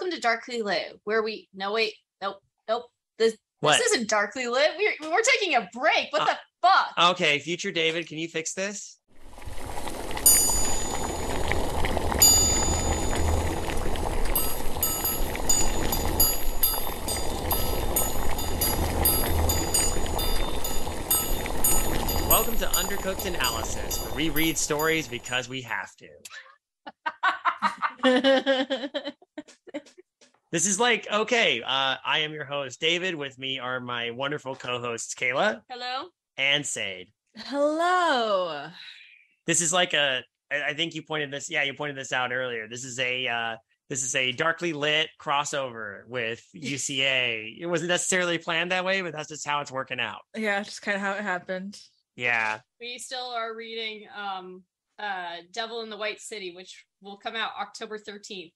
welcome to Darkly Lit, where we... No, wait. Nope. This isn't Darkly Lit. We're taking a break. What the fuck? Okay, future David, can you fix this? Welcome to Undercooked Analysis, where we read stories because we have to. This is like, okay, I am your host, David. With me are my wonderful co-hosts, Kaela. Hello. And Seid. Hello. This is like I think you pointed this out earlier. This is a darkly lit crossover with UCA. It wasn't necessarily planned that way, but that's just how it's working out. Yeah, just kind of how it happened. Yeah. We still are reading Devil in the White City, which will come out October 13th.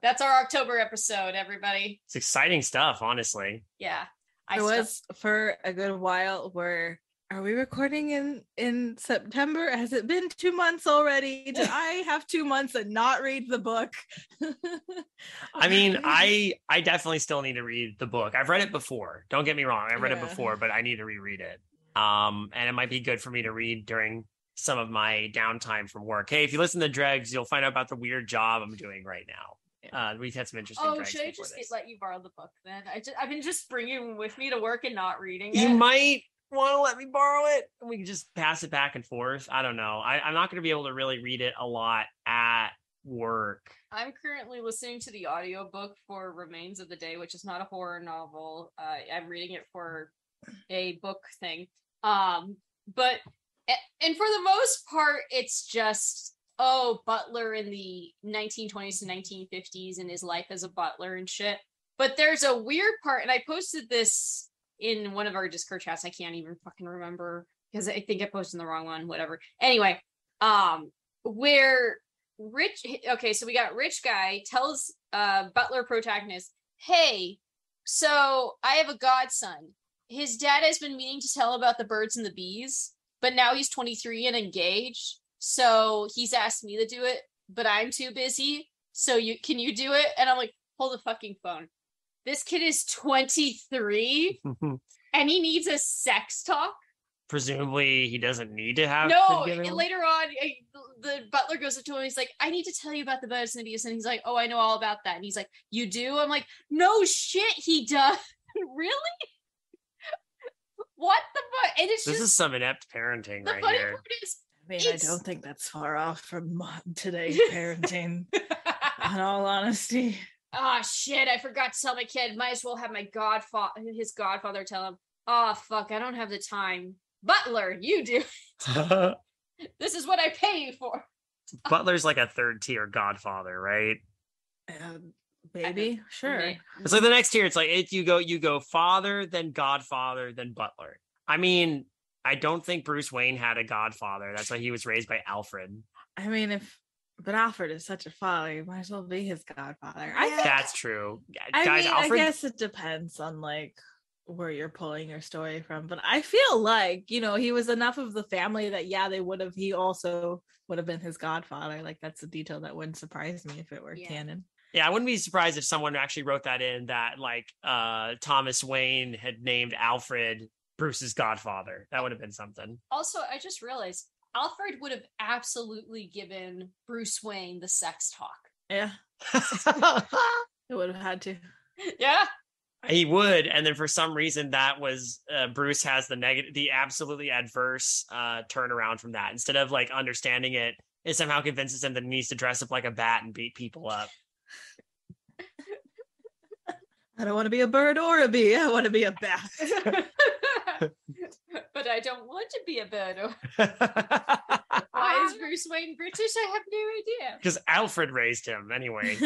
That's our October episode, everybody. It's exciting stuff, honestly. Yeah. Was for a good while are we recording in September? Has it been 2 months already? Did I have 2 months and not read the book? I mean, I definitely still need to read the book. I've read it before. Don't get me wrong. I read it before, but I need to reread it. And it might be good for me to read during some of my downtime from work. Hey, if you listen to Dregs, you'll find out about the weird job I'm doing right now. We've had some interesting. Oh, should I just let you borrow the book then? I've been just bringing with me to work and not reading it. You might want to let me borrow it. We can just pass it back and forth. I don't know. I'm not going to be able to really read it a lot at work. I'm currently listening to the audiobook for Remains of the Day, which is not a horror novel. I'm reading it for a book thing. But for the most part, it's just butler in the 1920s to 1950s and his life as a butler and shit. But there's a weird part, and I posted this in one of our Discord chats. I can't even fucking remember because I think I posted the wrong one, whatever. Anyway, where so we got rich guy tells butler protagonist, hey, so I have a godson. His dad has been meaning to tell about the birds and the bees, but now he's 23 and engaged. So he's asked me to do it, but I'm too busy. So can you do it? And I'm like, hold the fucking phone. This kid is 23 and he needs a sex talk. Presumably he doesn't need to have. No, later on, the butler goes up to him. He's like, I need to tell you about the birds and the bees. And he's like, oh, I know all about that. And he's like, you do? I'm like, no shit, he does. Really? What the fuck? And it's this is some inept parenting right funny here. Part is, I don't think that's far off from today's parenting. In all honesty. Shit, I forgot to tell my kid. Might as well have his godfather tell him, fuck, I don't have the time. Butler, you do. This is what I pay you for. Butler's like a third tier godfather, right? Maybe, sure. Okay. It's like the next tier. It's like you go father, then godfather, then butler. I mean, I don't think Bruce Wayne had a godfather. That's why he was raised by Alfred. I mean, but Alfred is such a father, you might as well be his godfather. That's true. Guys, Alfred... I guess it depends on like where you're pulling your story from, but I feel like, he was enough of the family that he also would have been his godfather. Like that's a detail that wouldn't surprise me if it were canon. Yeah, I wouldn't be surprised if someone actually wrote that in, that like Thomas Wayne had named Alfred Bruce's godfather. That would have been something. Also, I just realized Alfred would have absolutely given Bruce Wayne the sex talk. Yeah. It would have had to. Yeah. He would, and then for some reason that was Bruce has the absolutely adverse turnaround from that. Instead of like understanding it somehow convinces him that he needs to dress up like a bat and beat people up. I don't want to be a bird or a bee. I want to be a bat. But I don't want to be a bird. Why is Bruce Wayne British? I have no idea. Because Alfred raised him anyway.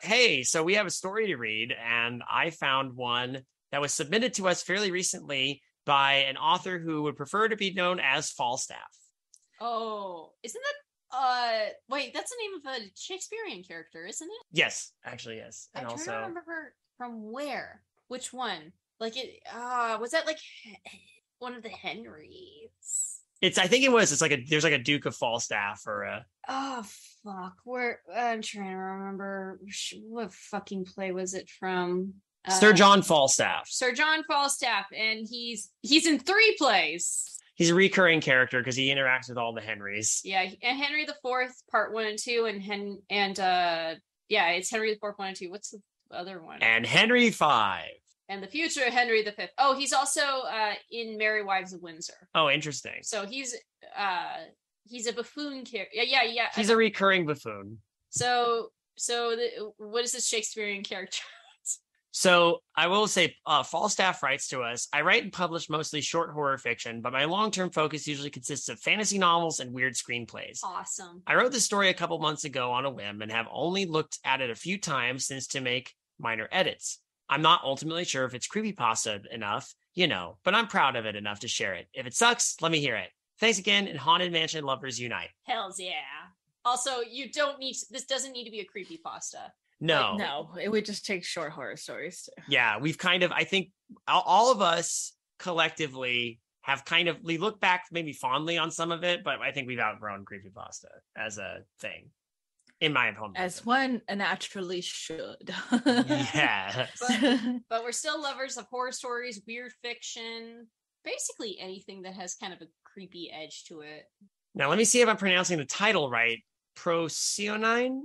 Hey, so we have a story to read, and I found one that was submitted to us fairly recently by an author who would prefer to be known as Falstaff. Oh, isn't that wait, that's the name of a Shakespearean character, isn't it? Yes, actually, yes. And I'm trying to remember her from where? Which one? Like it was that like one of the Henrys? I think it was. It's like there's like a Duke of Falstaff or a. Oh fuck. Where I'm trying to remember what fucking play was it from? Sir John Falstaff. Sir John Falstaff, and he's in 3 plays. He's a recurring character because he interacts with all the Henrys. Yeah, and Henry the Fourth, Part 1 and 2, it's Henry the Fourth 1 and 2. What's the other one? And Henry V. And the future Henry V. Oh, he's also in Merry Wives of Windsor. Oh, interesting. So he's a buffoon character. Yeah. He's a recurring buffoon. So what is this Shakespearean character? So I will say, Falstaff writes to us, I write and publish mostly short horror fiction, but my long-term focus usually consists of fantasy novels and weird screenplays. Awesome. I wrote this story a couple months ago on a whim and have only looked at it a few times since to make minor edits. I'm not ultimately sure if it's creepypasta enough, but I'm proud of it enough to share it. If it sucks, let me hear it. Thanks again, and Haunted Mansion lovers unite. Hells yeah. Also, this doesn't need to be a creepypasta. No, it would just take short horror stories too. Yeah, we've I think all of us collectively we look back maybe fondly on some of it, but I think we've outgrown creepypasta as a thing, in my opinion. As one naturally should. Yeah. But we're still lovers of horror stories, weird fiction, basically anything that has kind of a creepy edge to it. Now, let me see if I'm pronouncing the title right. Procyonine?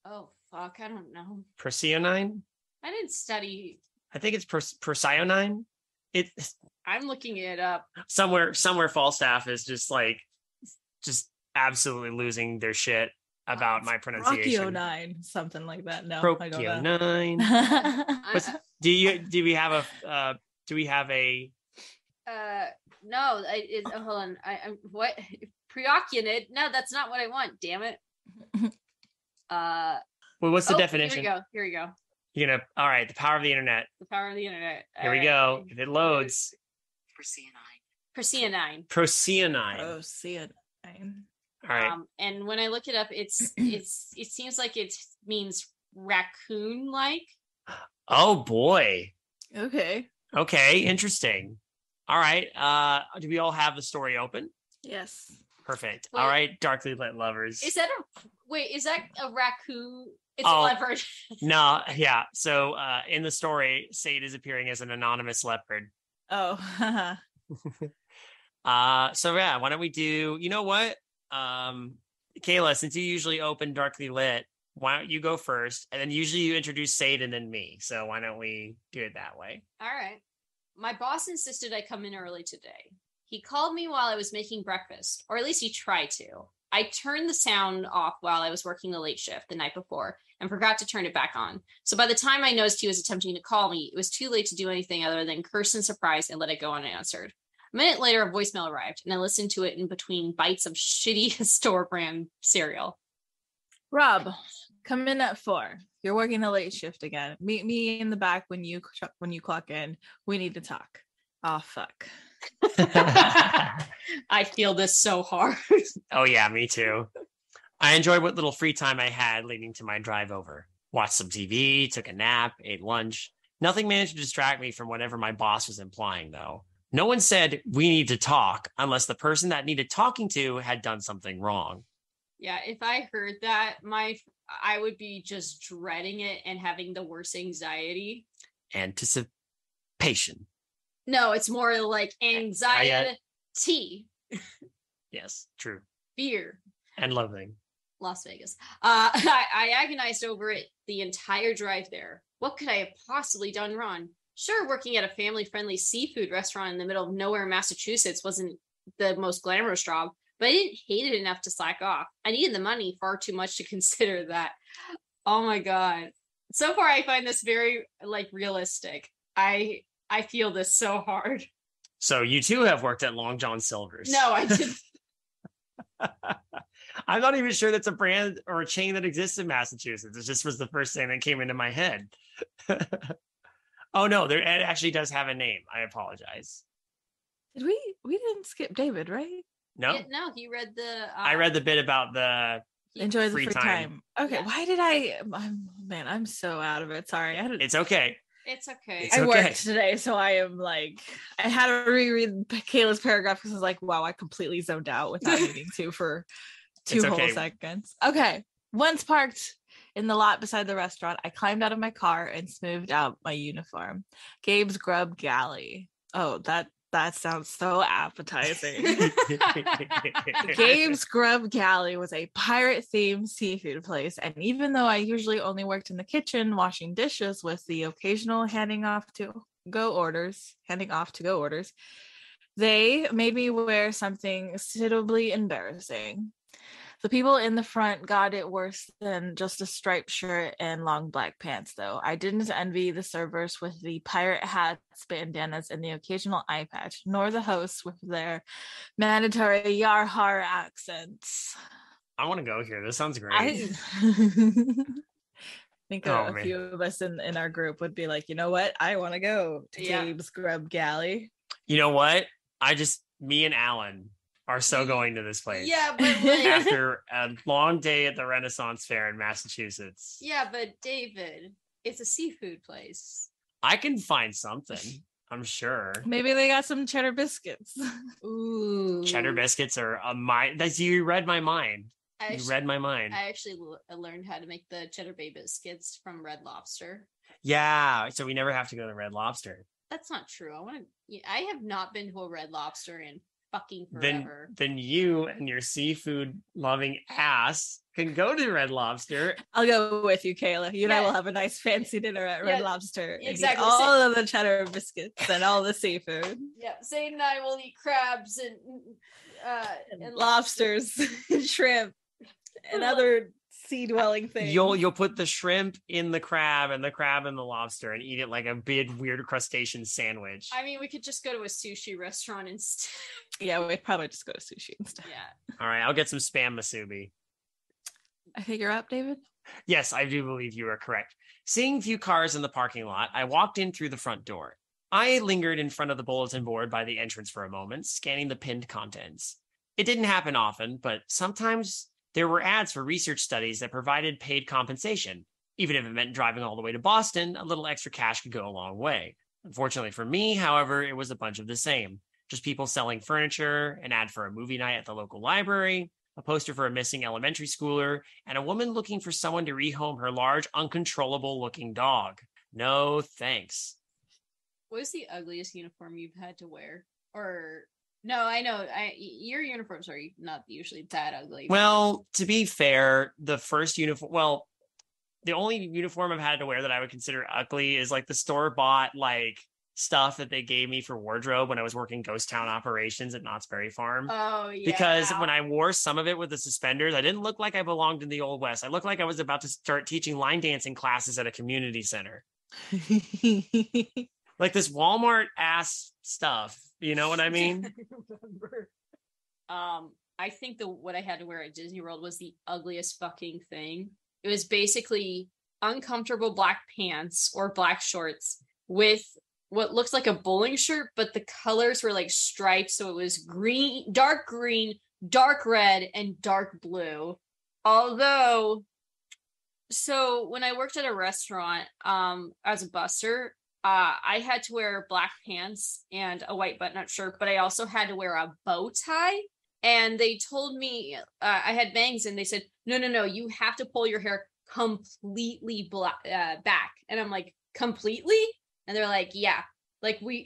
Oh, fuck, I don't know. Procyonine? I didn't study. I think it's Procyonine. I'm looking it up. Somewhere Falstaff is just absolutely losing their shit about my pronunciation. Procyonine, something like that. No, Procyonine. Do we have a no, hold on. I'm what? Preoccupant? No, that's not what I want. Damn it. Well, what's the definition? Here we go. All right, the power of the internet. The power of the internet. Here we go. If it loads. Procyonine. All right. And when I look it up, it seems like it means raccoon-like. Oh boy. Okay. Interesting. All right. Do we all have the story open? Yes. Perfect. Wait. All right, darkly lit lovers. Is that a raccoon? It's a leopard. No, yeah. So in the story, Seid is appearing as an anonymous leopard. Oh. So yeah, why don't we do, you know what? Kaela, since you usually open darkly lit, why don't you go first? And then usually you introduce Seid and then me. So why don't we do it that way? All right. My boss insisted I come in early today. He called me while I was making breakfast, or at least he tried to. I turned the sound off while I was working the late shift the night before and forgot to turn it back on. So by the time I noticed he was attempting to call me, it was too late to do anything other than curse in surprise and let it go unanswered. A minute later, a voicemail arrived, and I listened to it in between bites of shitty store brand cereal. Rob, come in at 4. You're working the late shift again. Meet me in the back when you clock in. We need to talk. Oh, fuck. I feel this so hard. Oh yeah, me too. I enjoyed what little free time I had leading to my drive over. Watched some TV, took a nap, ate lunch. Nothing managed to distract me from whatever my boss was implying, though. No one said, we need to talk, unless the person that needed talking to had done something wrong. Yeah, if I heard that, I would be just dreading it and having the worst anxiety. Anticipation. No, it's more like anxiety. Yes, true. Fear. And loathing. Las Vegas. I agonized over it the entire drive there. What could I have possibly done wrong? Sure, working at a family-friendly seafood restaurant in the middle of nowhere, Massachusetts wasn't the most glamorous job, but I didn't hate it enough to slack off. I needed the money far too much to consider that. Oh my God. So far, I find this very, realistic. I feel this so hard. So you too have worked at Long John Silver's. No, I didn't. I'm not even sure that's a brand or a chain that exists in Massachusetts. It just was the first thing that came into my head. Oh no, it actually does have a name. I apologize. Did we didn't skip David, right? No. No, he read the. I read the bit about the enjoy the free time. Okay, Yeah. Why did I'm so out of it. Sorry. It's okay. It's okay. I worked today, so I am I had to reread Kayla's paragraph because I was like, wow, I completely zoned out without needing to for 2 whole seconds. Okay. Once parked in the lot beside the restaurant, I climbed out of my car and smoothed out my uniform. Gabe's Grub Galley. Oh, that sounds so appetizing. Gabe's Grub Galley was a pirate-themed seafood place, and even though I usually only worked in the kitchen washing dishes with the occasional handing off to go orders, they made me wear something suitably embarrassing. The people in the front got it worse than just a striped shirt and long black pants, though. I didn't envy the servers with the pirate hats, bandanas, and the occasional eye patch, nor the hosts with their mandatory yar-har accents. I want to go here. This sounds great. I think a few of us in our group would be like, you know what? I want to go to Gabe's Grub Galley. You know what? Me and Alan are so going to this place. Yeah, but like, after a long day at the Renaissance Fair in Massachusetts. Yeah, but David, it's a seafood place. I can find something, I'm sure. Maybe they got some cheddar biscuits. Ooh. Cheddar biscuits are you read my mind. I actually learned how to make the Cheddar Bay biscuits from Red Lobster. Yeah, so we never have to go to Red Lobster. That's not true. I have not been to a Red Lobster in fucking forever. Then you and your seafood loving ass can go to Red Lobster. I'll go with you, Kaela. You and I will have a nice fancy dinner at Red Lobster. Exactly. And eat all of the cheddar biscuits and all the seafood. Yeah, Zayn and I will eat crabs and lobsters and shrimp and other sea-dwelling things. You'll put the shrimp in the crab and the crab in the lobster and eat it like a big weird crustacean sandwich. I mean, we could just go to a sushi restaurant instead. Yeah, we'd probably just go to sushi instead. Yeah. All right, I'll get some spam musubi. I think you're up, David? Yes, I do believe you are correct. Seeing few cars in the parking lot, I walked in through the front door. I lingered in front of the bulletin board by the entrance for a moment, scanning the pinned contents. It didn't happen often, but sometimes there were ads for research studies that provided paid compensation. Even if it meant driving all the way to Boston, a little extra cash could go a long way. Unfortunately for me, however, it was a bunch of the same. Just people selling furniture, an ad for a movie night at the local library, a poster for a missing elementary schooler, and a woman looking for someone to rehome her large, uncontrollable-looking dog. No thanks. What is the ugliest uniform you've had to wear? Or... No, I know. Your uniforms are not usually that ugly. Well, to be fair, the first uniform... Well, the only uniform I've had to wear that I would consider ugly is like the store-bought like stuff that they gave me for wardrobe when I was working ghost town operations at Knott's Berry Farm. Oh, yeah. Because when I wore some of it with the suspenders, I didn't look like I belonged in the Old West. I looked like I was about to start teaching line dancing classes at a community center. Like this Walmart ass stuff. You know what I mean? I remember. I think what I had to wear at Disney World was the ugliest fucking thing. It was basically uncomfortable black pants or black shorts with what looks like a bowling shirt, but the colors were like stripes. So it was green, dark red, and dark blue. Although, so when I worked at a restaurant as a busser, I had to wear black pants and a white button-up shirt, but I also had to wear a bow tie. And they told me I had bangs, and they said, no, you have to pull your hair completely back. And I'm like, completely? And they're like, yeah. Like my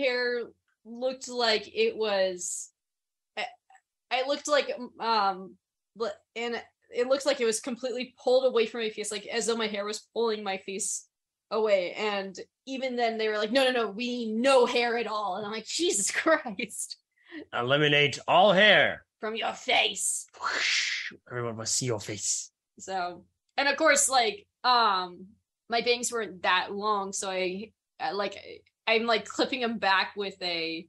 hair looked like it was. I looked like and it looks like it was completely pulled away from my face, like as though my hair was pulling my face away. And even then they were like, no, we need no hair at all. And I'm like, Jesus Christ. Eliminate all hair from your face. Everyone must see your face. So, and of course, like, my bangs weren't that long. So I'm like clipping them back with a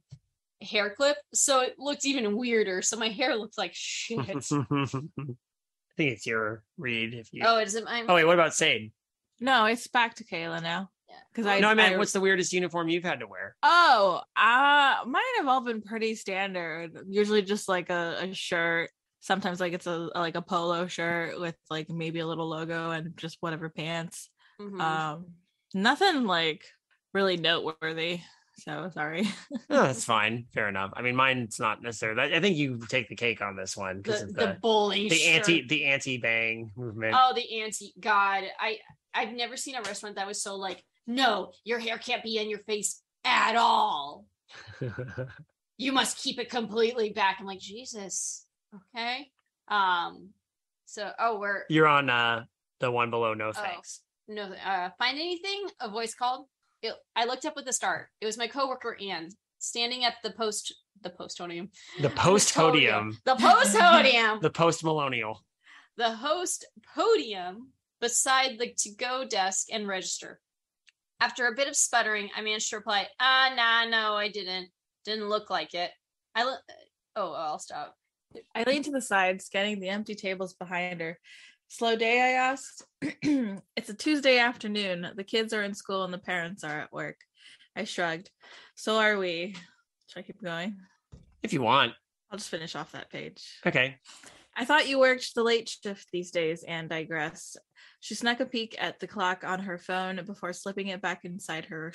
hair clip. So it looked even weirder. So my hair looked like shit. I think it's your read. If you. Oh, is it? Oh wait, what about Seid? No, it's back to Kaela now. Yeah. Because I meant, what's the weirdest uniform you've had to wear? Oh, mine have all been pretty standard. Usually just like a shirt. Sometimes like it's a polo shirt with like maybe a little logo and just whatever pants. Mm-hmm. Nothing like really noteworthy, So sorry. No, that's fine. Fair enough. I mean, mine's not necessarily. I think you take the cake on this one because of The bully the anti-bang movement. Oh, the anti. God, I've never seen a restaurant that was so like, no, your hair can't be in your face at all. You must keep it completely back. I'm like, Jesus. Okay. You're on the one below. No thanks. No. Find anything? A voice called. I looked up at the start. It was my coworker Anne standing at the postodium. The postodium. The postodium. The post-millennial. The host podium beside the to-go desk and register. After a bit of sputtering, I managed to reply, no, I didn't. Didn't look like it. I'll stop. I leaned to the side, scanning the empty tables behind her. Slow day, I asked. It's a Tuesday afternoon. The kids are in school and the parents are at work. I shrugged. So are we. Should I keep going? If you want. I'll just finish off that page. Okay. I thought you worked the late shift these days, Anne digressed. She snuck a peek at the clock on her phone before slipping it back inside her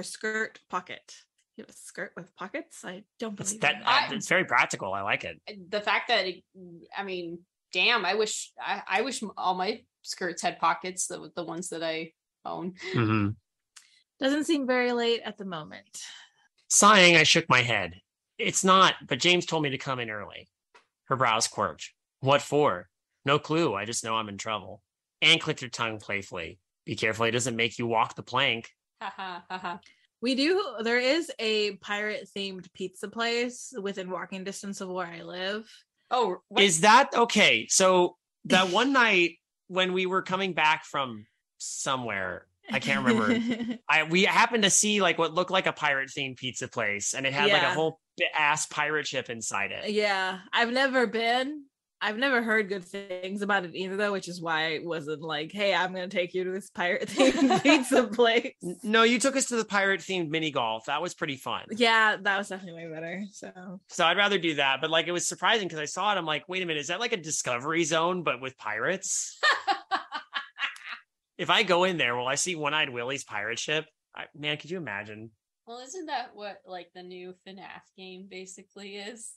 skirt pocket. You have a skirt with pockets? I don't believe that. It's very practical. I like it. The fact that, damn, I wish all my skirts had pockets, the ones that I own. Mm-hmm. Doesn't seem very late at the moment. Sighing, I shook my head. It's not, but James told me to come in early. Her brows quirked. What for? No clue. I just know I'm in trouble. Anne clicked her tongue playfully. Be careful he doesn't make you walk the plank. Ha ha ha ha. There is a pirate themed pizza place within walking distance of where I live. Oh, what? Is that okay? So that one night when we were coming back from somewhere, I can't remember. We happened to see like what looked like a pirate themed pizza place, and it had like a whole ass pirate ship inside it. Yeah, I've never been. I've never heard good things about it either, though, which is why I wasn't like, hey, I'm going to take you to this pirate-themed pizza place. No, you took us to the pirate-themed mini golf. That was pretty fun. Yeah, that was definitely way better. So I'd rather do that. But like, it was surprising because I saw it. I'm like, wait a minute, is that like a Discovery Zone, but with pirates? If I go in there, will I see One-Eyed Willie's pirate ship? Man, could you imagine? Well, isn't that what like the new FNAF game basically is?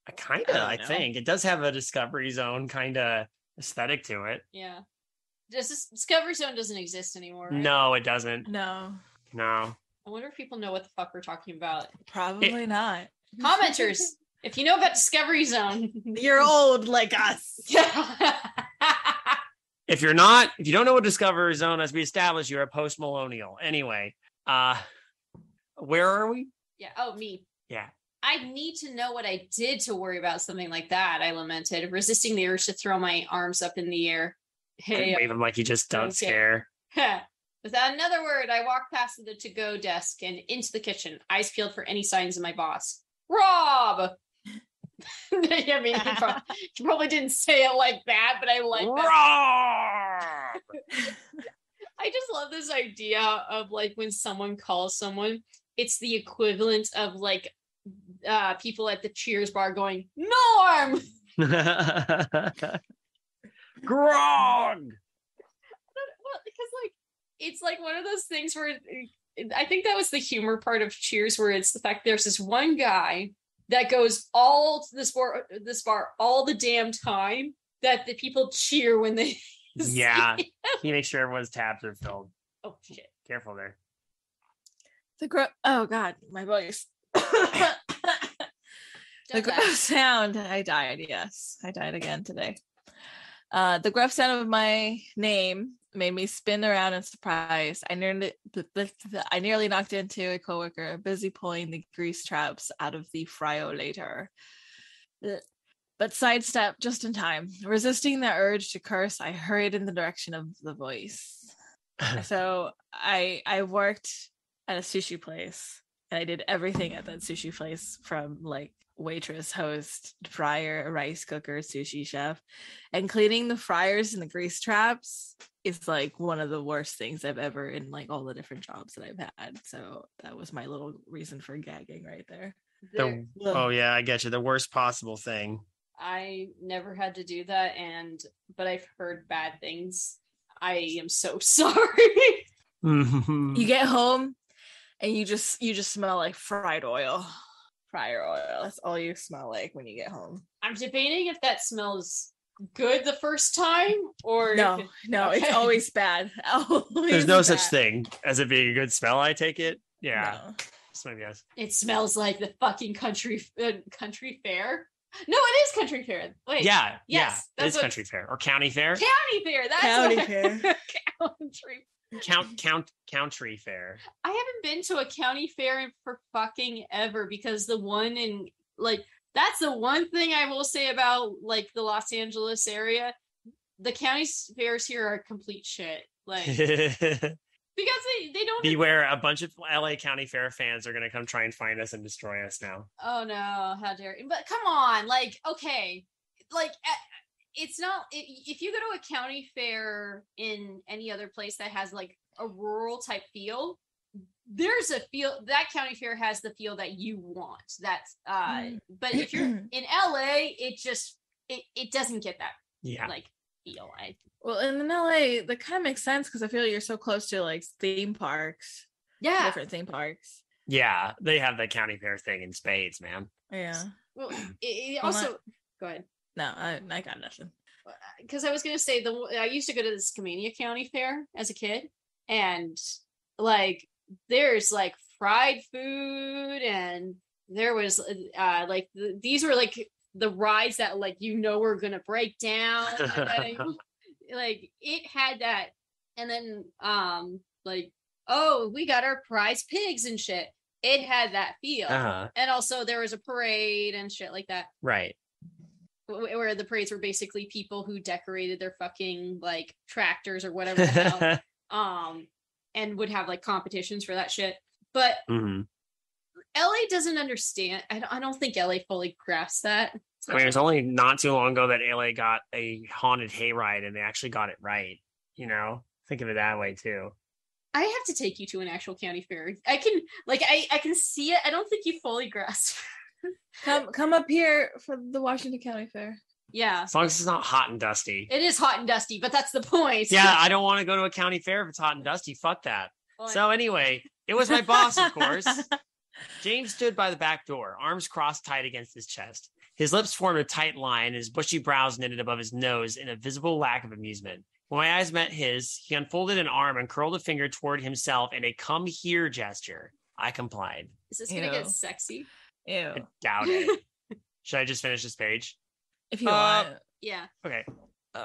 I think it does have a Discovery Zone kind of aesthetic to it. Yeah. Discovery Zone doesn't exist anymore, right? No, it doesn't. No. I wonder if people know what the fuck we're talking about. Probably not. Commenters, if you know about Discovery Zone, you're old like us. If you don't know what Discovery Zone, as we established, you're a post-millennial. Anyway, where are we? Yeah. Oh, me. Yeah. I need to know what I did to worry about something like that, I lamented, resisting the urge to throw my arms up in the air. Hey, wave them like you just don't care. Without another word, I walked past the to-go desk and into the kitchen, eyes peeled for any signs of my boss. Rob! I mean, he probably didn't say it like that, but I like that. Rob! I just love this idea of like when someone calls someone, it's the equivalent of like people at the Cheers bar going, Norm! Grog! Well, because like it's like one of those things where I think that was the humor part of Cheers, where it's the fact there's this one guy that goes all to this bar all the damn time that the people cheer when they yeah. He makes sure everyone's tabs are filled. Oh shit. Careful there. Oh god, my voice. The gruff sound. I died. Yes, I died again today. The gruff sound of my name made me spin around in surprise. I nearly knocked into a coworker busy pulling the grease traps out of the friolator, but sidestepped just in time. Resisting the urge to curse, I hurried in the direction of the voice. So I worked at a sushi place, and I did everything at that sushi place, from like waitress, host, fryer, rice cooker, sushi chef, and cleaning the fryers and the grease traps is like one of the worst things I've ever, in like all the different jobs that I've had. So that was my little reason for gagging right there. Oh yeah, I get you. The worst possible thing. I never had to do that, but I've heard bad things. I am so sorry. You get home And you just smell like fryer oil. That's all you smell like when you get home. I'm debating if that smells good the first time or No, okay. it's always bad. There's no such thing as it being a good smell, I take it. Yeah. No. That's my guess. It smells like the fucking country fair. No, it is country fair. Wait. Yeah. Yes. Yeah. It's country fair or county fair. County fair. That's County fair. Country fair. I haven't been to a county fair for fucking ever because the one in like that's the one thing I will say about like the Los Angeles area. The county fairs here are complete shit. Like because they don't beware, a bunch of LA County Fair fans are gonna come try and find us and destroy us now. Oh no, how dare you. But come on, like, okay. Like it's not if you go to a county fair in any other place that has like a rural type feel, there's a feel that county fair has the feel that you want. That's but if you're in LA, it doesn't get that like feel. Well, in LA, that kind of makes sense because I feel you're so close to like theme parks. Yeah. Different theme parks. Yeah, they have the county fair thing in spades, man. Yeah. Well, it also go ahead. No, I got nothing. Because I was gonna say I used to go to the Skamania County Fair as a kid, and like there's like fried food, and there was like these were like the rides that like were gonna break down. Like it had that, and then like oh we got our prize pigs and shit. It had that feel, and also there was a parade and shit like that. Right. Where the parades were basically people who decorated their fucking like tractors or whatever the hell, and would have like competitions for that shit. But LA doesn't understand. I don't think LA fully grasps that. I mean, it was only not too long ago that LA got a haunted hayride, and they actually got it right. You know, think of it that way too. I have to take you to an actual county fair. I can see it. I don't think you fully grasp. Come up here for the Washington County Fair. Yeah. As long as it's not hot and dusty. It is hot and dusty, but that's the point. Yeah, I don't want to go to a county fair if it's hot and dusty. Fuck that. Well, so anyway, it was my boss, of course. James stood by the back door, arms crossed tight against his chest. His lips formed a tight line, and his bushy brows knitted above his nose in a visible lack of amusement. When my eyes met his, he unfolded an arm and curled a finger toward himself in a come here gesture. I complied. Is this going to get sexy? Ew. I doubt it. Should I just finish this page? If you want. Yeah. Okay.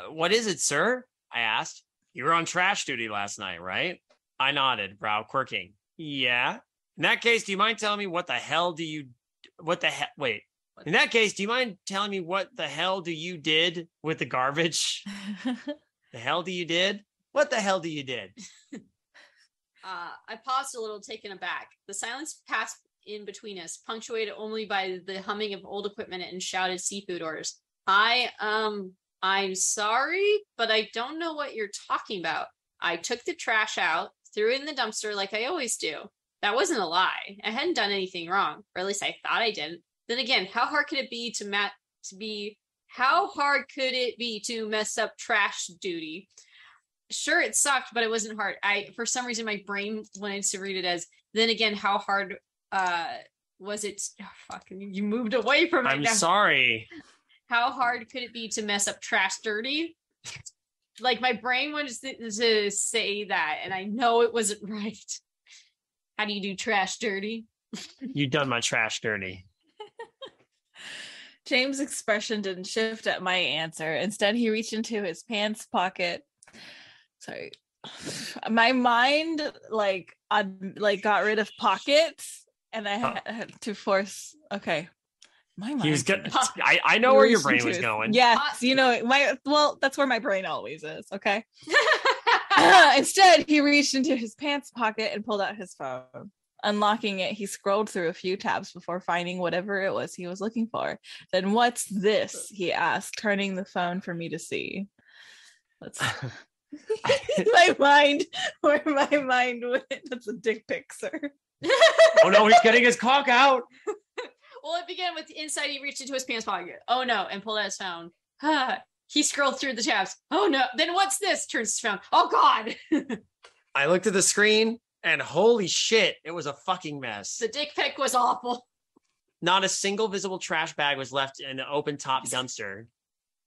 What is it, sir? I asked. You were on trash duty last night, right? I nodded, brow quirking. Yeah. In that case, do you mind telling me what the hell do you did with the garbage? The hell do you did? What the hell do you did? I paused a little, taken aback. The silence passed in between us, punctuated only by the humming of old equipment and shouted seafood orders. I'm sorry, but I don't know what you're talking about. I took the trash out, threw it in the dumpster like I always do. That wasn't a lie. I hadn't done anything wrong, or at least I thought I didn't. Then again, how hard could it be to mess up trash duty? Sure, it sucked, but it wasn't hard. For some reason, my brain wanted to read it as, then again, how hard was it? Oh, fuck, you moved away from it. I'm sorry. How hard could it be to mess up trash dirty? Like, my brain wanted to say that, and I know it wasn't right. How do you do trash dirty? You done my trash dirty. James' expression didn't shift at my answer. Instead, he reached into his pants pocket. Sorry. My mind got rid of pockets, and I had to force. Okay. My mind. He was good. I know where your brain was going. Yes, that's where my brain always is. Okay. Instead, he reached into his pants pocket and pulled out his phone. Unlocking it, he scrolled through a few tabs before finding whatever it was he was looking for. Then, what's this? He asked, turning the phone for me to see. That's my mind. Where my mind went. That's a dick pic, sir. Oh no, he's getting his cock out. Well, it began with inside. He reached into his pants pocket. Oh no, and pulled out his phone. He scrolled through the tabs. Oh no, then what's this? Turns his phone. Oh God. I looked at the screen. And holy shit, it was a fucking mess. The dick pic was awful. Not a single visible trash bag was left in an open top dumpster.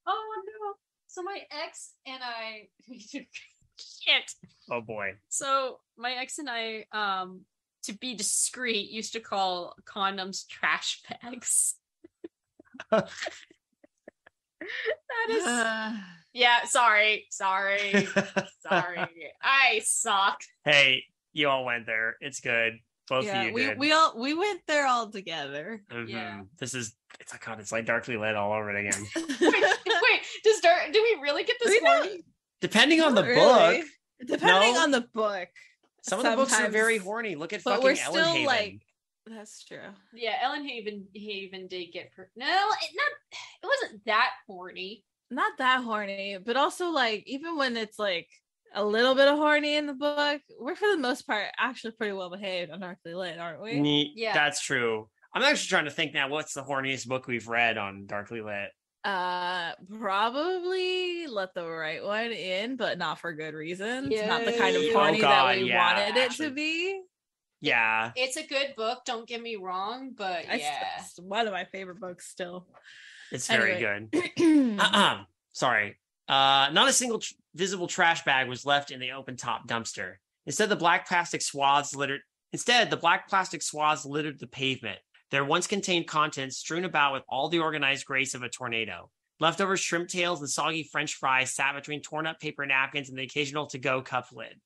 Oh no. So my ex and I shit. Oh boy. So my ex and I, to be discreet, used to call condoms trash bags. That is yeah, sorry. I suck. Hey, you all went there. It's good. Both of you did. We went there all together. Mm-hmm. Yeah. It's like darkly lit all over it again. wait, do we really get this horny? Depending on the Really? book. Depending on the book. Some of the books are very horny. Look at fucking Ellen Haven. That's true. Yeah, Ellen Haven did get it wasn't that horny. Not that horny, but also like even when it's like a little bit of horny in the book, we're for the most part actually pretty well behaved on Darkly Lit, aren't we? Yeah, that's true. I'm actually trying to think now. What's the horniest book we've read on Darkly Lit? Probably Let the Right One In, but not for good reasons. Yeah. Not the kind of horny that we wanted it to be. Yeah, it's a good book. Don't get me wrong, but it's one of my favorite books still. It's very good. Sorry. Not a single visible trash bag was left in the open top dumpster. Instead, the black plastic swaths littered the pavement. Their once contained contents strewn about with all the organized grace of a tornado. Leftover shrimp tails and soggy French fries sat between torn up paper napkins and the occasional to-go cup lid.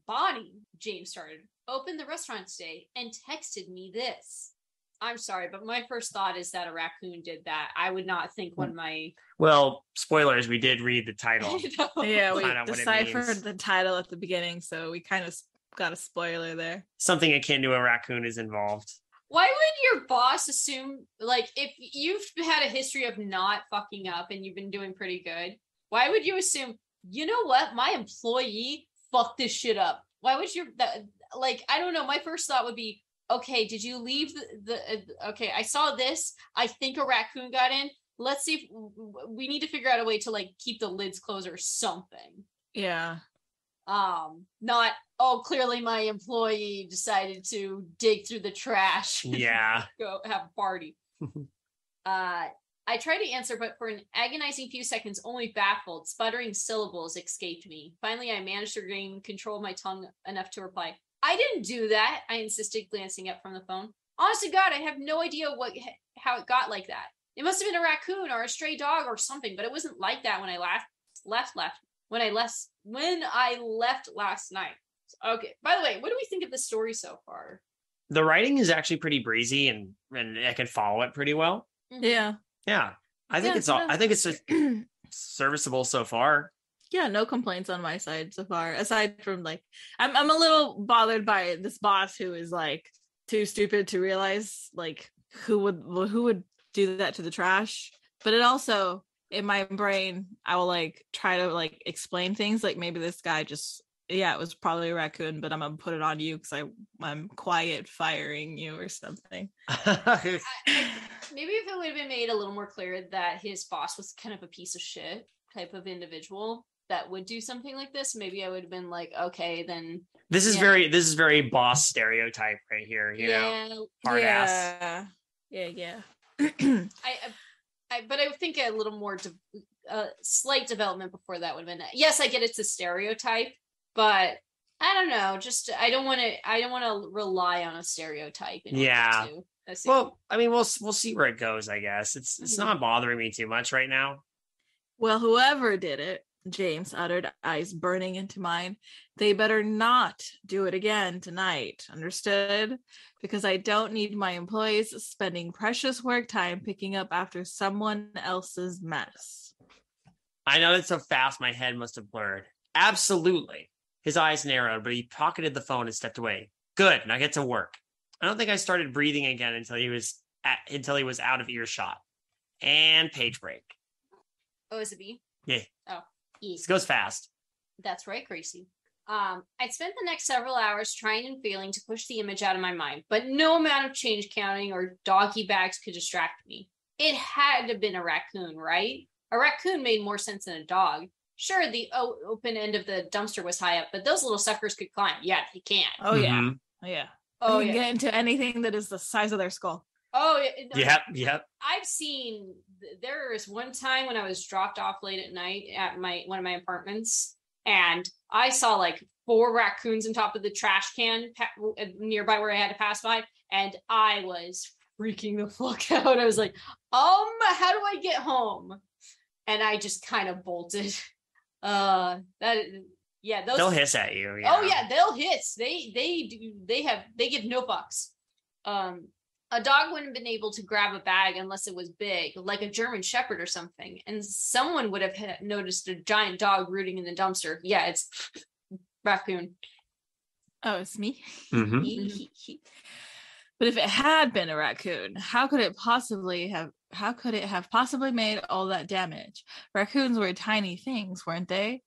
Bonnie, James started, opened the restaurant today and texted me this. I'm sorry, but my first thought is that a raccoon did that. I would not think when my... Well, spoilers, we did read the title. Yeah, we deciphered the title at the beginning, so we kind of got a spoiler there. Something akin to a raccoon is involved. Why would your boss assume, like, if you've had a history of not fucking up and you've been doing pretty good, why would you assume, you know what, my employee fucked this shit up? Why would I don't know, my first thought would be, okay, did you leave okay, I saw this, I think a raccoon got in, let's see if we need to figure out a way to, like, keep the lids closed or something. Yeah. Not, oh, clearly my employee decided to dig through the trash. Yeah. Go have a party. I tried to answer, but for an agonizing few seconds, only baffled, sputtering syllables escaped me. Finally, I managed to regain control of my tongue enough to reply, I didn't do that, I insisted, glancing up from the phone. Honest to God, I have no idea how it got like that. It must have been a raccoon or a stray dog or something, but it wasn't like that when I left last night. Okay. By the way, what do we think of the story so far? The writing is actually pretty breezy and I can follow it pretty well. Yeah. Yeah. I think it's serviceable so far. Yeah, no complaints on my side so far. Aside from like I'm a little bothered by this boss who is like too stupid to realize like who would do that to the trash. But it also, in my brain, I will like try to like explain things like maybe this guy just, yeah, it was probably a raccoon, but I'm gonna put it on you because I'm quiet firing you or something. Maybe if it would have been made a little more clear that his boss was kind of a piece of shit type of individual that would do something like this, maybe I would have been like, okay, then this is very boss stereotype right here, you know, hard ass. Yeah. But I think a little more slight development before that would have been. Yes, I get it's a stereotype, but I don't know. Just I don't want to rely on a stereotype. Yeah. Well, I mean, we'll see where it goes. I guess it's not bothering me too much right now. Well, whoever did it, James uttered, eyes burning into mine. They better not do it again tonight. Understood? Because I don't need my employees spending precious work time picking up after someone else's mess. I nodded so fast my head must have blurred. Absolutely. His eyes narrowed, but he pocketed the phone and stepped away. Good, now get to work. I don't think I started breathing again until he was out of earshot. And page break. Oh, is it B? Yeah. Oh, E. This goes fast. That's right, Gracie. I'd spent the next several hours trying and failing to push the image out of my mind, but no amount of change counting or doggy bags could distract me. It had to have been a raccoon, right? A raccoon made more sense than a dog. sure, the open end of the dumpster was high up, but those little suckers could climb. Yeah, they can. Oh yeah. Oh yeah. Oh they can yeah. get into anything that is the size of their skull. Oh yeah. Yep. I've seen, there was one time when I was dropped off late at night at one of my apartments, and I saw like 4 raccoons on top of the trash can nearby where I had to pass by, and I was freaking the fuck out. I was like, how do I get home? And I just kind of bolted. They'll hiss at you. Yeah. Oh yeah, they'll hiss. They give no fucks. A dog wouldn't have been able to grab a bag unless it was big, like a German Shepherd or something. And someone would have noticed a giant dog rooting in the dumpster. Yeah, it's raccoon. Oh, it's me. Mm-hmm. But if it had been a raccoon, how could it have possibly made all that damage? Raccoons were tiny things, weren't they?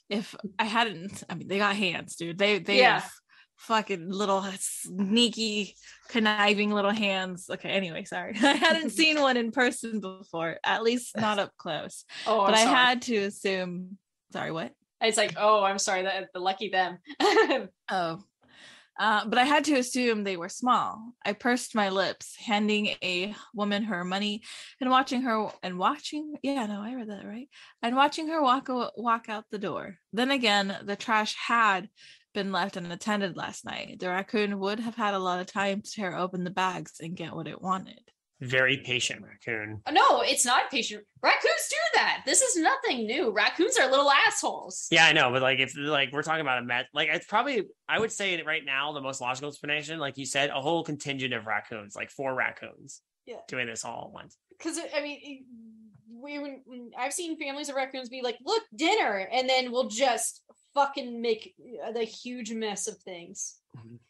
They got hands, dude. They have fucking little sneaky conniving little hands. Okay, anyway, sorry. I hadn't seen one in person before, at least not up close. But I had to assume, sorry, what? It's like, oh, I'm sorry, the lucky them. But I had to assume they were small. I pursed my lips, handing a woman her money and watching her walk out the door. Then again, the trash had been left unattended last night. The raccoon would have had a lot of time to tear open the bags and get what it wanted. Very patient raccoon. No, it's not patient. Raccoons do that. This is nothing new. Raccoons are little assholes. Yeah, I know, but like if like we're talking about it's probably, I would say right now the most logical explanation, like you said, a whole contingent of raccoons, like 4 raccoons, doing this all at once. Because I mean, when I've seen families of raccoons be like, "Look, dinner," and then we'll just fucking make the huge mess of things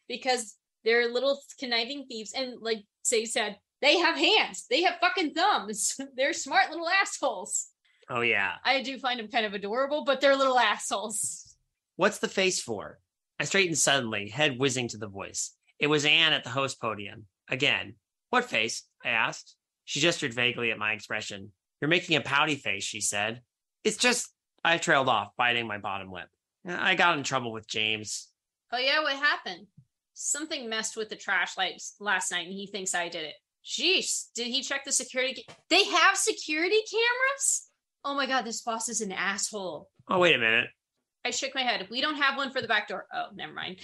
because they're little conniving thieves, and like Say said. They have hands. They have fucking thumbs. They're smart little assholes. Oh, yeah. I do find them kind of adorable, but they're little assholes. What's the face for? I straightened suddenly, head whizzing to the voice. It was Anne at the host podium. Again. What face? I asked. She gestured vaguely at my expression. You're making a pouty face, she said. It's just... I trailed off, biting my bottom lip. I got in trouble with James. Oh, yeah? What happened? Something messed with the trash lights last night, and he thinks I did it. Jeez, did he check the security? They have security cameras? Oh my God, this boss is an asshole. Oh, wait a minute. I shook my head. We don't have one for the back door. Oh, never mind.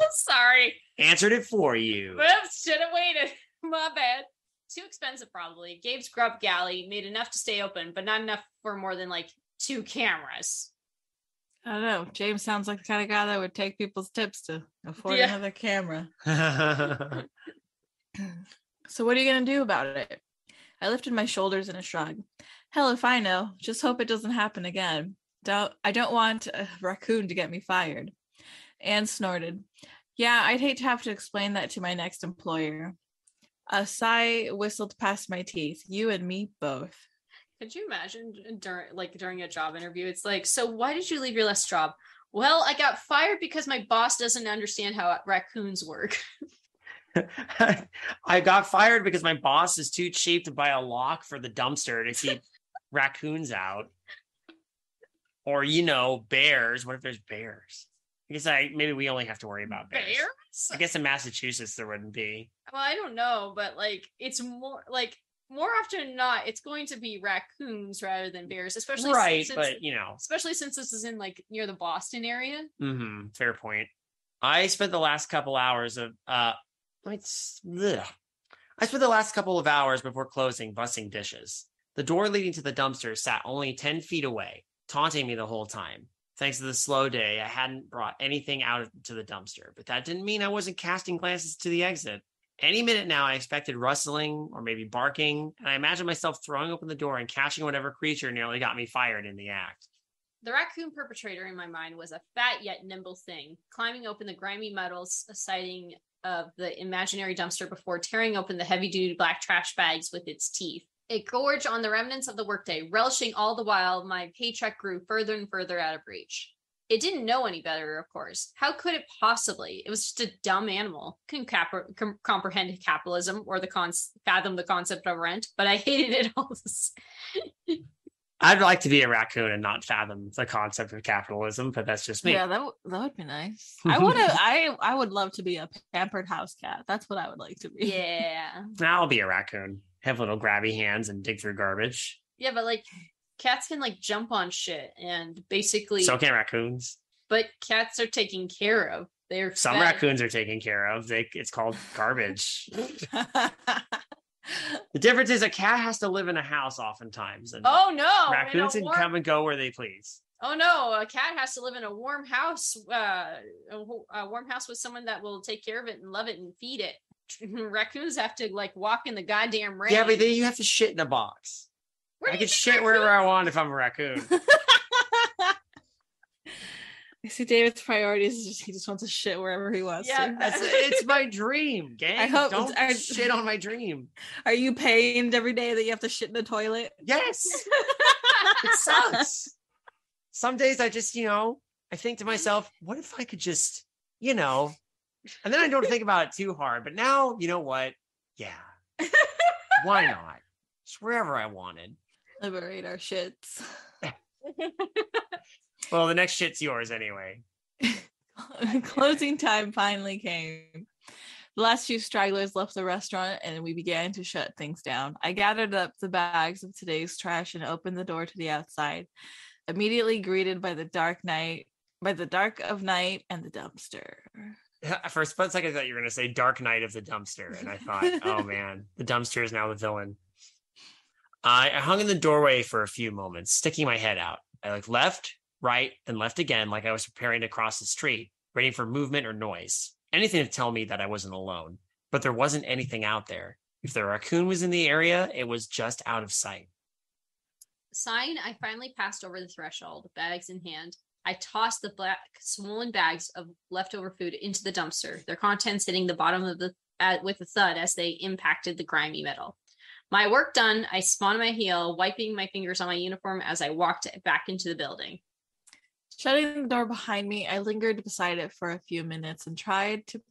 Sorry. Answered it for you. Whoops, should have waited. My bad. Too expensive, probably. Gabe's grub galley made enough to stay open, but not enough for more than like 2 cameras. I don't know. James sounds like the kind of guy that would take people's tips to afford another camera. So what are you going to do about it? I lifted my shoulders in a shrug. Hell if I know. Just hope it doesn't happen again. I don't want a raccoon to get me fired. Anne snorted. Yeah, I'd hate to have to explain that to my next employer. A sigh whistled past my teeth. You and me both. Could you imagine during a job interview? It's like, so why did you leave your last job? Well, I got fired because my boss doesn't understand how raccoons work. I got fired because my boss is too cheap to buy a lock for the dumpster to keep raccoons out. Or, bears. What if there's bears? I guess maybe we only have to worry about bears. Bears? I guess in Massachusetts there wouldn't be. Well, I don't know, but it's more often than not, it's going to be raccoons rather than bears, especially especially since this is in near the Boston area. Mm-hmm. Fair point. I spent the last couple hours of I spent the last couple of hours before closing bussing dishes. The door leading to the dumpster sat only 10 feet away, taunting me the whole time. Thanks to the slow day, I hadn't brought anything out to the dumpster, but that didn't mean I wasn't casting glances to the exit. Any minute now, I expected rustling or maybe barking, and I imagined myself throwing open the door and catching whatever creature nearly got me fired in the act. The raccoon perpetrator in my mind was a fat yet nimble thing, climbing open the grimy metals siding of the imaginary dumpster before tearing open the heavy-duty black trash bags with its teeth. It gorged on the remnants of the workday, relishing all the while my paycheck grew further and further out of reach. It didn't know any better, of course. How could it possibly? It was just a dumb animal. Couldn't comprehend capitalism or fathom the concept of rent, but I hated it all. I'd like to be a raccoon and not fathom the concept of capitalism, but that's just me. Yeah, that would be nice. I would love to be a pampered house cat. That's what I would like to be. Yeah. I'll be a raccoon. Have little grabby hands and dig through garbage. Yeah, but like cats can like jump on shit and basically. So can raccoons. But cats are taken care of. They're some fed. raccoons are taken care of. It's called garbage. The difference is a cat has to live in a house oftentimes. And oh no! Raccoons can come and go where they please. Oh no! A cat has to live in a warm house. A warm house with someone that will take care of it and love it and feed it. Raccoons have to like walk in the goddamn rain. Yeah, but then you have to shit in a box. I can shit wherever I want if I'm a raccoon. I see David's priorities is he just wants to shit wherever he wants to. It's my dream, gang. I hope don't shit on my dream. Are you pained every day that you have to shit in the toilet? Yes. It sucks. Some days I just, I think to myself, what if I could just, and then I don't think about it too hard. But now, you know what? Yeah. Why not? Just wherever I wanted. Liberate our shits. Well, the next shit's yours anyway. Closing time finally came. The last few stragglers left the restaurant and we began to shut things down. I gathered up the bags of today's trash and opened the door to the outside, immediately greeted by the dark of night and the dumpster. For a split second, I thought you were going to say Dark Knight of the Dumpster. And I thought, oh man, the dumpster is now the villain. I hung in the doorway for a few moments, sticking my head out. I left, right, then left again, like I was preparing to cross the street, waiting for movement or noise. Anything to tell me that I wasn't alone. But there wasn't anything out there. If the raccoon was in the area, it was just out of sight. Sign, I finally passed over the threshold, bags in hand. I tossed the black, swollen bags of leftover food into the dumpster, their contents hitting the bottom of with a thud as they impacted the grimy metal. My work done, I spun on my heel, wiping my fingers on my uniform as I walked back into the building. Shutting the door behind me, I lingered beside it for a few minutes and tried to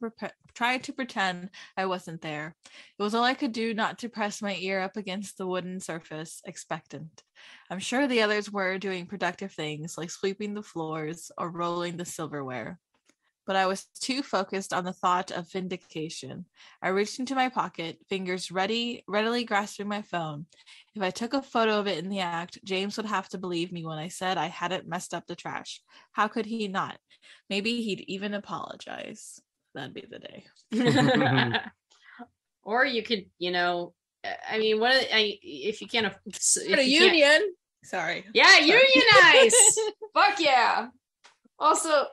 pretend I wasn't there. It was all I could do not to press my ear up against the wooden surface, expectant. I'm sure the others were doing productive things like sweeping the floors or rolling the silverware. But I was too focused on the thought of vindication. I reached into my pocket, fingers readily grasping my phone. If I took a photo of it in the act, James would have to believe me when I said I hadn't messed up the trash. How could he not? Maybe he'd even apologize. That'd be the day. Or you could, if you can't... A union. Sorry. Yeah, unionize! Fuck yeah! Also,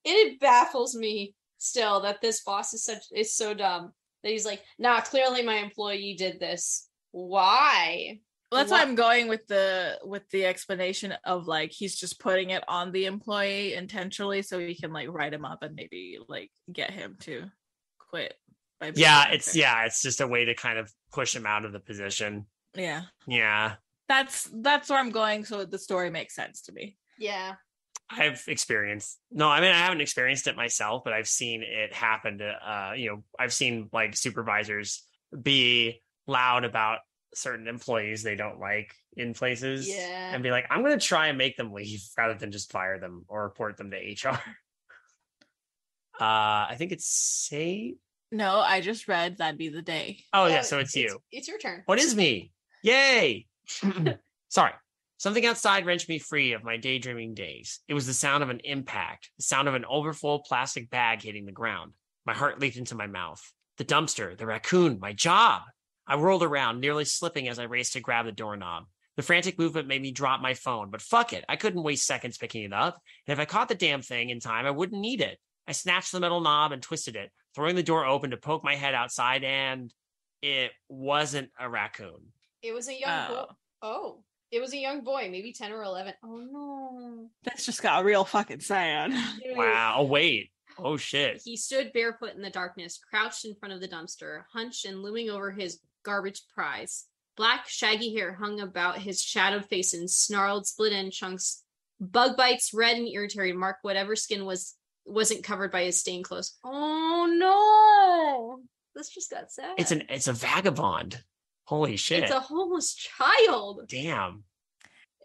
it baffles me still that this boss is so dumb that he's like, nah, clearly my employee did this. Why? Well, that's why I'm going with the explanation of he's just putting it on the employee intentionally so he can write him up and maybe get him to quit. It's just a way to kind of push him out of the position. Yeah. That's where I'm going, so the story makes sense to me. Yeah. I haven't experienced it myself, but I've seen it happen to, I've seen supervisors be loud about certain employees they don't like in places and be like, I'm going to try and make them leave rather than just fire them or report them to HR. I think it's Seid. No, I just read that'd be the day. Oh yeah. So it's you. It's your turn. What is me? Yay. Sorry. Something outside wrenched me free of my daydreaming days. It was the sound of an impact, the sound of an overfull plastic bag hitting the ground. My heart leaped into my mouth. The dumpster, the raccoon, my job. I whirled around, nearly slipping as I raced to grab the doorknob. The frantic movement made me drop my phone, but fuck it. I couldn't waste seconds picking it up. And if I caught the damn thing in time, I wouldn't need it. I snatched the metal knob and twisted it, throwing the door open to poke my head outside, and it wasn't a raccoon. It was a young boy. Oh. It was a young boy, maybe 10 or 11. Oh, no. That's just got real fucking sad. Wow. Oh, wait. Oh, shit. He stood barefoot in the darkness, crouched in front of the dumpster, hunched and looming over his garbage prize. Black, shaggy hair hung about his shadowed face in snarled, split-end chunks. Bug bites, red and irritated, marked whatever skin wasn't covered by his stained clothes. Oh, no. This just got sad. It's a vagabond. Holy shit. It's a homeless child. Damn.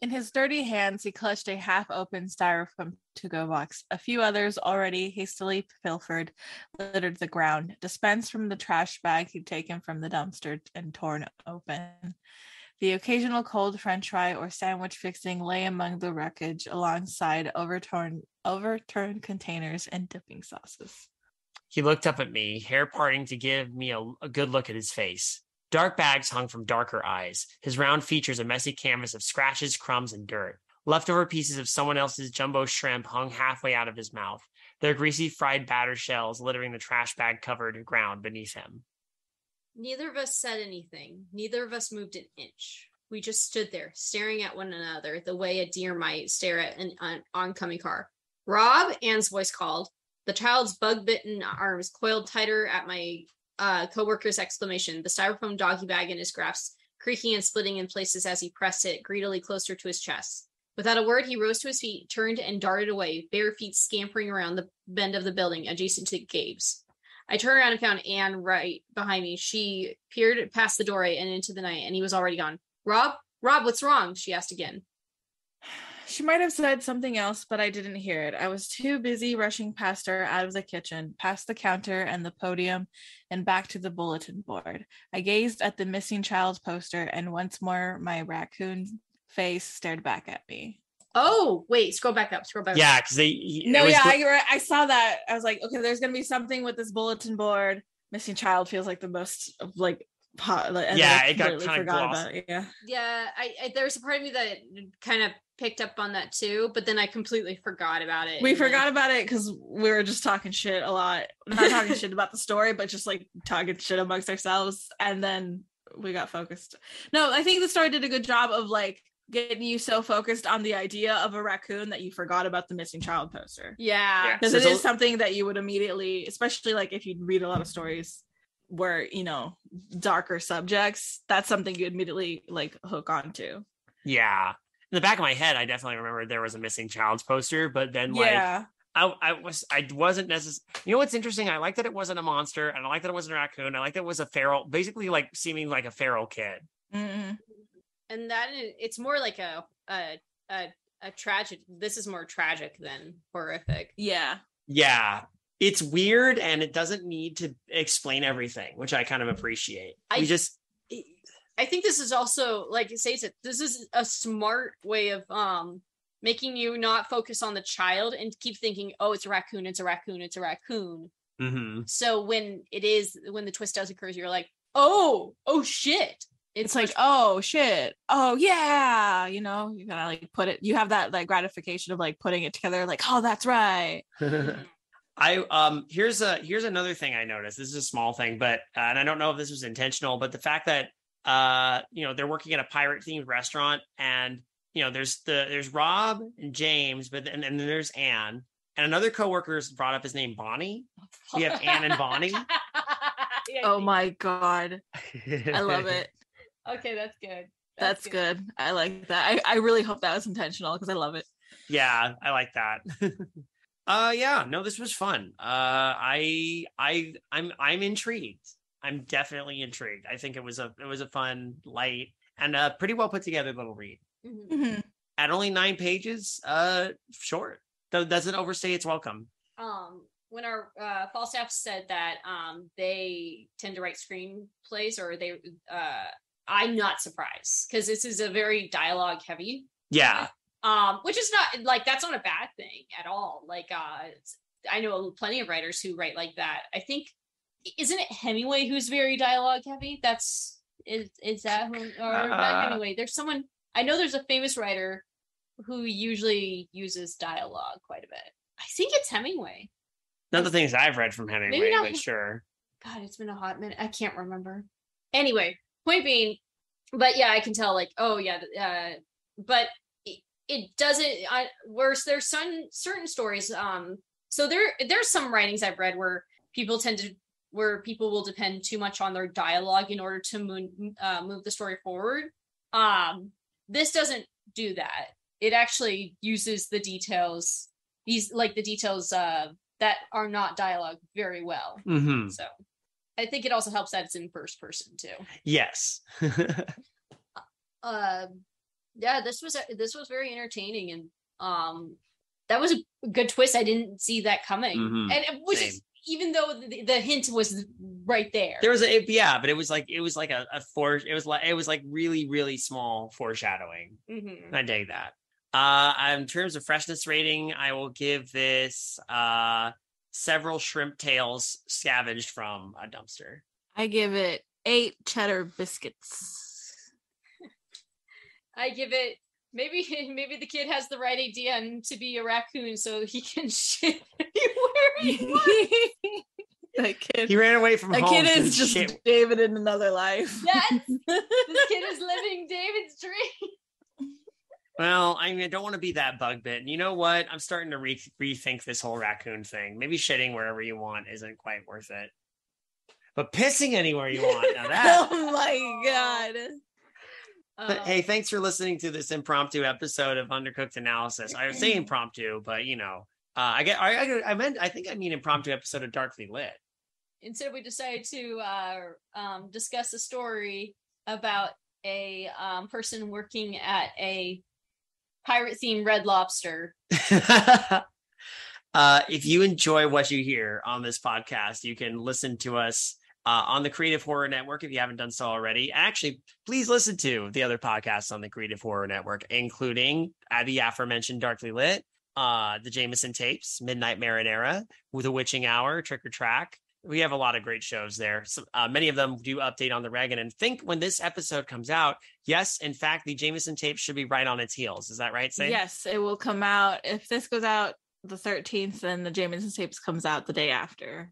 In his dirty hands, he clutched a half-open styrofoam to-go box. A few others, already hastily pilfered, littered the ground, dispensed from the trash bag he'd taken from the dumpster and torn open. The occasional cold French fry or sandwich fixing lay among the wreckage alongside overturned containers and dipping sauces. He looked up at me, hair parting to give me a good look at his face. Dark bags hung from darker eyes, his round features a messy canvas of scratches, crumbs, and dirt. Leftover pieces of someone else's jumbo shrimp hung halfway out of his mouth, their greasy fried batter shells littering the trash bag-covered ground beneath him. Neither of us said anything. Neither of us moved an inch. We just stood there, staring at one another the way a deer might stare at an oncoming car. Rob, Anne's voice called. The child's bug-bitten arms coiled tighter at my co-worker's exclamation, the styrofoam doggy bag in his grasp, creaking and splitting in places as he pressed it greedily closer to his chest. Without a word, he rose to his feet, turned, and darted away, bare feet scampering around the bend of the building adjacent to the caves. I turned around and found Anne right behind me. She peered past the doorway and into the night, and he was already gone. Rob, what's wrong? She asked again. She might have said something else, but I didn't hear it. I was too busy rushing past her out of the kitchen, past the counter and the podium, and back to the bulletin board. I gazed at the missing child poster, and once more my raccoon face stared back at me. Oh, wait, scroll back up. Yeah, because I saw that. I was like, okay, there's going to be something with this bulletin board. Missing child feels like the most, like, it got kind of about it. Yeah, I there's a part of me that kind of picked up on that too, but then I completely forgot about it. We forgot about it because we were just talking shit a lot. Not talking shit about the story, but just like talking shit amongst ourselves, and then we got focused. No, I think the story did a good job of like getting you so focused on the idea of a raccoon that you forgot about the missing child poster. Yeah, because it is something that you would immediately, especially like if you read a lot of stories where, you know, darker subjects, that's something you immediately like hook onto. Yeah, in the back of my head, I definitely remember there was a missing child's poster, but then like I wasn't necessarily. You know what's interesting? I like that it wasn't a monster, and I like that it wasn't a raccoon. I like that it was a feral, basically like seeming like a feral kid. Mm-hmm. And that it's more like a tragic. This is more tragic than horrific. Yeah. It's weird, and it doesn't need to explain everything, which I kind of appreciate. I think this is also, like it says, this is a smart way of making you not focus on the child and keep thinking, oh, it's a raccoon. Mm-hmm. So when the twist does occur, you're like, oh shit. It's like, oh shit. Oh yeah. You know, you gotta like put it, you have that like gratification of like putting it together, like, oh, that's right. Here's another thing I noticed. This is a small thing, but and I don't know if this was intentional, but the fact that they're working at a pirate themed restaurant, and you know there's Rob and James, but and then there's Anne, and another coworker's brought up his name Bonnie. We have Anne and Bonnie. Oh my god, I love it. Okay, that's good. That's good. I like that. I really hope that was intentional because I love it. Yeah, I like that. This was fun. I'm intrigued. I'm definitely intrigued. I think it was a fun, light, and a pretty well put together little read. Mm-hmm. At only 9 pages, short. Doesn't overstay its welcome. When our Falstaff said that they tend to write screenplays, or they I'm not surprised, because this is a very dialogue heavy. Yeah. Which is not like, that's not a bad thing at all. Like, I know plenty of writers who write like that. I think, isn't it Hemingway who's very dialogue heavy? Is that who, or not Hemingway? There's someone, I know there's a famous writer who usually uses dialogue quite a bit. I think it's Hemingway. Not the things I've read from Hemingway, but sure. God, it's been a hot minute. I can't remember. Anyway, point being, but yeah, I can tell, like, oh yeah, but it doesn't. Worse, there's some certain stories. So there's some writings I've read where people will depend too much on their dialogue in order to move the story forward. This doesn't do that. It actually uses the details. The details that are not dialogue very well. Mm-hmm. So I think it also helps that it's in first person too. Yes. Yeah, this was very entertaining, and that was a good twist. I didn't see that coming, and which is even though the hint was right there. There was but it was like really, really small foreshadowing. I dig that. In terms of freshness rating, I will give this several shrimp tails scavenged from a dumpster. I give it 8 cheddar biscuits. I give it maybe the kid has the right idea and to be a raccoon so he can shit anywhere he wants. That kid. He ran away from home. That kid is just shit. David in another life. Yes, this kid is living David's dream. Well, I mean, I don't want to be that bug bit. And you know what? I'm starting to rethink this whole raccoon thing. Maybe shitting wherever you want isn't quite worth it. But pissing anywhere you want, now that. Oh my God. But, hey, thanks for listening to this impromptu episode of Undercooked Analysis. I say impromptu, but I think I mean impromptu episode of Darkly Lit. Instead, we decided to discuss a story about a person working at a pirate-themed Red Lobster. If you enjoy what you hear on this podcast, you can listen to us on the Creative Horror Network if you haven't done so already. Actually, please listen to the other podcasts on the Creative Horror Network, including the aforementioned Darkly Lit, the Jameson Tapes, Midnight Marinara, with a Witching Hour, Trick or Track. We have a lot of great shows there. So, many of them do update on the reg. And think when this episode comes out, yes, in fact, the Jameson Tapes should be right on its heels. Is that right, Seid? Yes, it will come out. If this goes out the 13th, then the Jameson Tapes comes out the day after.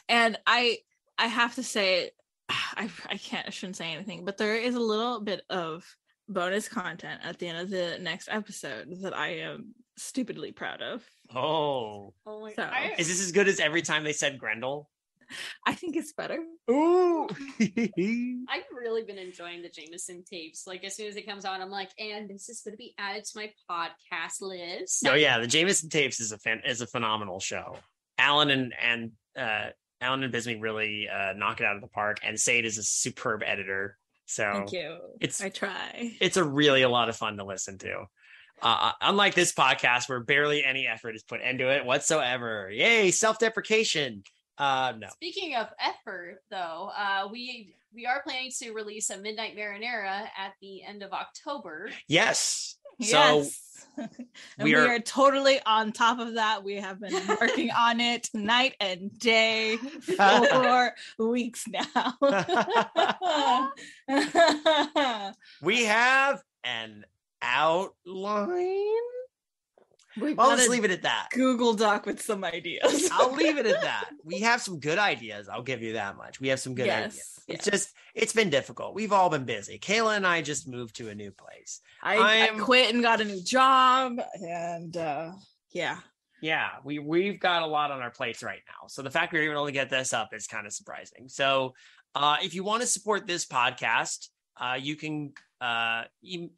And I have to say, I shouldn't say anything, but there is a little bit of bonus content at the end of the next episode that I am stupidly proud of. Oh my so, God. Is this as good as every time they said Grendel? I think it's better. Ooh. I've really been enjoying the Jameson Tapes. Like, as soon as it comes out, I'm like, and this is going to be added to my podcast list. Oh yeah, the Jameson Tapes is a phenomenal show. Alan and Bisme really knock it out of the park, and Seid is a superb editor. So thank you. I try. It's a lot of fun to listen to. Unlike this podcast, where barely any effort is put into it whatsoever. Yay, self-deprecation. No. Speaking of effort, though, we are planning to release a Midnight Marinara at the end of October. Yes. So we are totally on top of that. We have been working on it night and day for weeks now. We have an outline. I'll just leave it at that. Google Doc with some ideas. I'll leave it at that. We have some good ideas. I'll give you that much. We have some good ideas. It's been difficult. We've all been busy. Kaela and I just moved to a new place. I quit and got a new job, and we've got a lot on our plates right now. So the fact we're able to get this up is kind of surprising. So if you want to support this podcast, you can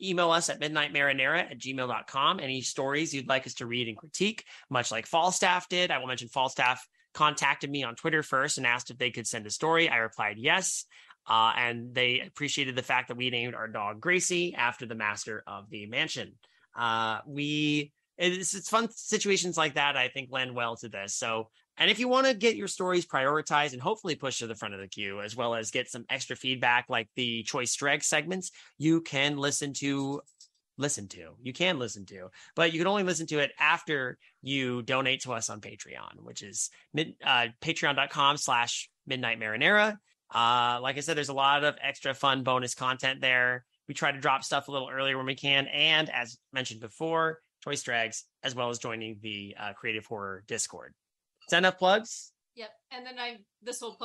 email us at midnightmarinara@gmail.com. Any stories you'd like us to read and critique, much like Falstaff did. I will mention Falstaff contacted me on Twitter first and asked if they could send a story. I replied yes. And they appreciated the fact that we named our dog Gracie after the master of the mansion. It's fun situations like that, I think, lend well to this. So, and if you want to get your stories prioritized and hopefully pushed to the front of the queue, as well as get some extra feedback like the Choice Dreg segments, you can listen to, but you can only listen to it after you donate to us on Patreon, which is patreon.com/midnightmarinara. Like I said, there's a lot of extra fun bonus content there. We try to drop stuff a little earlier when we can. And as mentioned before, Choice Drags, as well as joining the Creative Horror Discord. Is that enough plugs? Yep. And then this whole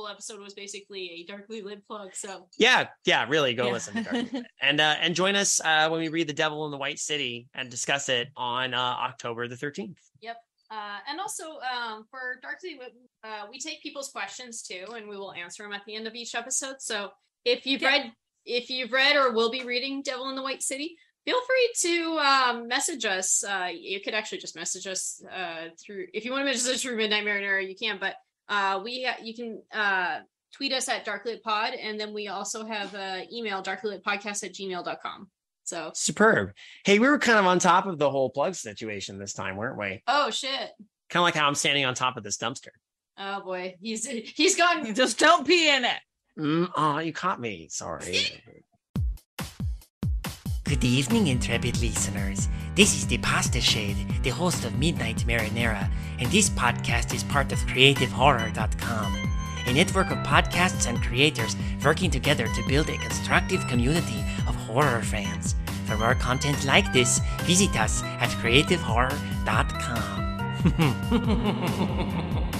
episode was basically a Darkly Lit plug. So yeah, really go listen to Darkly Lit. And join us when we read The Devil in the White City and discuss it on October the 13th. Yep. And also for Darkly Lit, we take people's questions too, and we will answer them at the end of each episode. So if you've read or will be reading Devil in the White City, feel free to message us. You could actually just message us through, if you want to message us through Midnight Marinara, you can, but you can tweet us at darklitpod, and then we also have email darklitpodcast@gmail.com. So superb. Hey, we were kind of on top of the whole plug situation this time, weren't we? oh shit. Kind of like how I'm standing on top of this dumpster. Oh boy, he's gone. Just don't pee in it. Oh, you caught me. Sorry. Good evening, intrepid listeners. This is the Pasta Shade, the host of Midnight Marinara, and this podcast is part of CreativeHorror.com, a network of podcasts and creators working together to build a constructive community of horror fans. For more content like this, visit us at CreativeHorror.com.